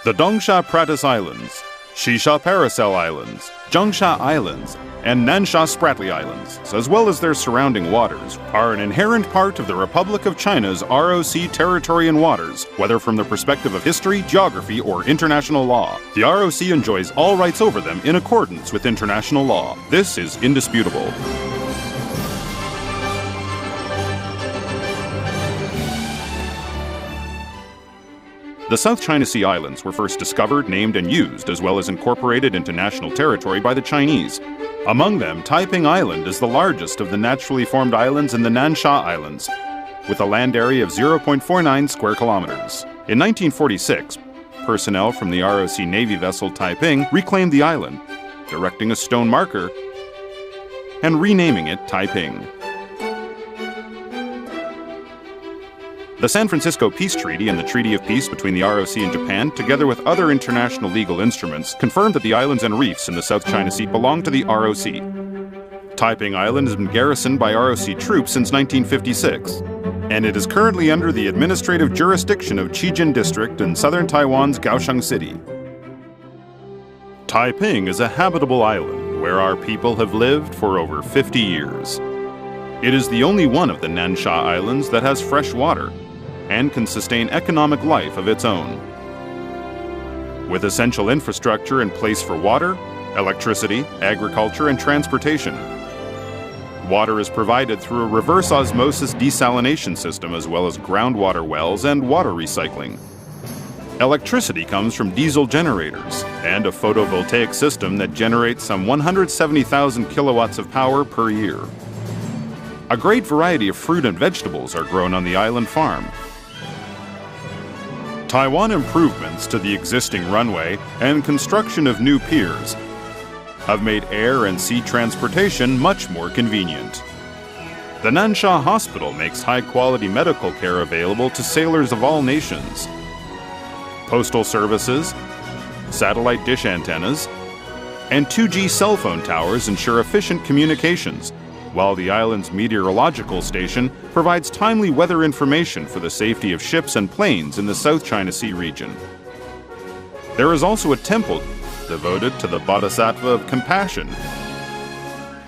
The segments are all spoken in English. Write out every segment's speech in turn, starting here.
The Dongsha Pratas Islands, Shisha Paracel Islands, Zhengsha Islands, and Nansha Spratly Islands, as well as their surrounding waters, are an inherent part of the Republic of China's ROC territory and waters, whether from the perspective of history, geography, or international law. The ROC enjoys all rights over them in accordance with international law. This is indisputable. The South China Sea Islands were first discovered, named, and used, as well as incorporated into national territory by the Chinese. Among them, Taiping Island is the largest of the naturally formed islands in the Nansha Islands, with a land area of 0.49 square kilometers. In 1946, personnel from the ROC Navy vessel Taiping reclaimed the island, erecting a stone marker and renaming it Taiping. The San Francisco Peace Treaty and the Treaty of Peace between the ROC and Japan, together with other international legal instruments, confirmed that the islands and reefs in the South China Sea belong to the ROC. Taiping Island has been garrisoned by ROC troops since 1956, and it is currently under the administrative jurisdiction of Qijin District in southern Taiwan's Kaohsiung City. Taiping is a habitable island where our people have lived for over 50 years. It is the only one of the Nansha Islands that has fresh water and can sustain economic life of its own. With essential infrastructure in place for water, electricity, agriculture, and transportation. Water is provided through a reverse osmosis desalination system as well as groundwater wells and water recycling. Electricity comes from diesel generators and a photovoltaic system that generates some 170,000 kilowatts of power per year. A great variety of fruit and vegetables are grown on the island farm. Taiwan improvements to the existing runway and construction of new piers have made air and sea transportation much more convenient. The Nansha Hospital makes high-quality medical care available to sailors of all nations. Postal services, satellite dish antennas, and 2G cell phone towers ensure efficient communications, while the island's meteorological station provides timely weather information for the safety of ships and planes in the South China Sea region. There is also a temple devoted to the Bodhisattva of Compassion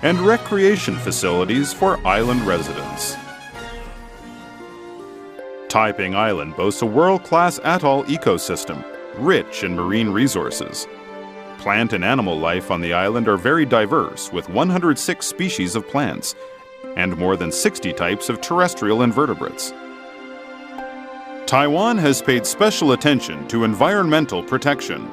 and recreation facilities for island residents. Taiping Island boasts a world-class atoll ecosystem, rich in marine resources. Plant and animal life on the island are very diverse, with 106 species of plants and more than 60 types of terrestrial invertebrates. Taiwan has paid special attention to environmental protection,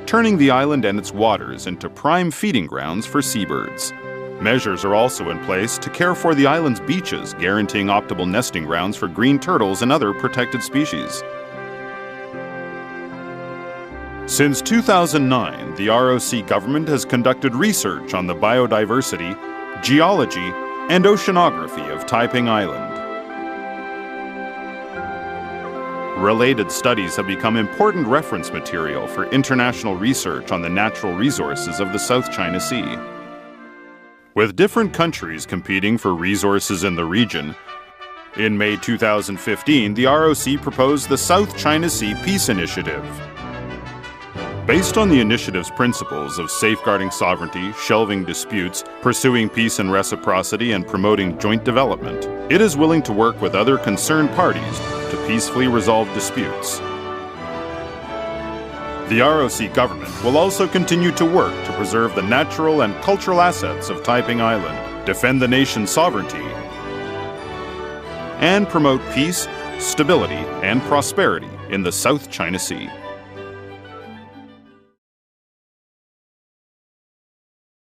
turning the island and its waters into prime feeding grounds for seabirds. Measures are also in place to care for the island's beaches, guaranteeing optimal nesting grounds for green turtles and other protected species. Since 2009, the ROC government has conducted research on the biodiversity, geology, and oceanography of Taiping Island. Related studies have become important reference material for international research on the natural resources of the South China Sea. With different countries competing for resources in the region, in May 2015, the ROC proposed the South China Sea Peace Initiative. Based on the initiative's principles of safeguarding sovereignty, shelving disputes, pursuing peace and reciprocity, and promoting joint development, it is willing to work with other concerned parties to peacefully resolve disputes. The ROC government will also continue to work to preserve the natural and cultural assets of Taiping Island, defend the nation's sovereignty, and promote peace, stability, and prosperity in the South China Sea.